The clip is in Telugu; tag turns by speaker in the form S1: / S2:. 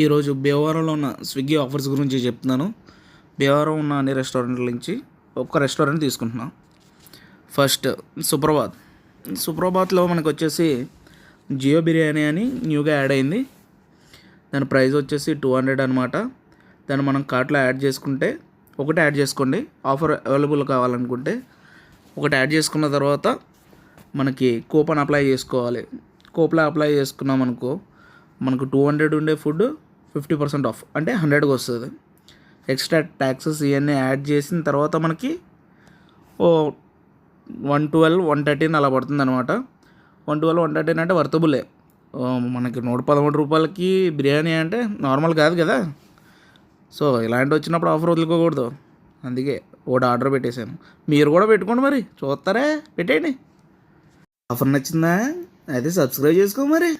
S1: ఈరోజు భీమవరంలో ఉన్న స్విగ్గీ ఆఫర్స్ గురించి చెప్తున్నాను. భీమవరం ఉన్న అన్ని రెస్టారెంట్ల నుంచి ఒక్క రెస్టారెంట్ తీసుకుంటున్నాం. ఫస్ట్ సుప్రభాత్లో మనకు వచ్చేసి జియో బిర్యానీ అని న్యూగా యాడ్ అయింది. దాని ప్రైస్ వచ్చేసి 200 అనమాట. దాన్ని మనం కార్ట్లో యాడ్ చేసుకుంటే ఒకటి యాడ్ చేసుకోండి. ఆఫర్ అవైలబుల్ కావాలనుకుంటే ఒకటి యాడ్ చేసుకున్న తర్వాత మనకి కూపన్ అప్లై చేసుకోవాలి. కూపన్ అప్లై చేసుకున్నాం అనుకో, మనకు 200 ఉండే ఫుడ్ 50% ఆఫ్ అంటే 100కి వస్తుంది. ఎక్స్ట్రా ట్యాక్సెస్ ఇవన్నీ యాడ్ చేసిన తర్వాత మనకి 112, 113 అలా పడుతుంది అనమాట. 112, 113 అంటే వర్తబులే. మనకి 113 రూపాయలకి బిర్యానీ అంటే నార్మల్ కాదు కదా. సో ఇలాంటి వచ్చినప్పుడు ఆఫర్ వదులుకోకూడదు. అందుకే ఒకటి ఆర్డర్ పెట్టేశాను. మీరు కూడా పెట్టుకోండి, మరి చూస్తారా, పెట్టేయండి. ఆఫర్ నచ్చిందా అయితే సబ్స్క్రైబ్ చేసుకో మరి.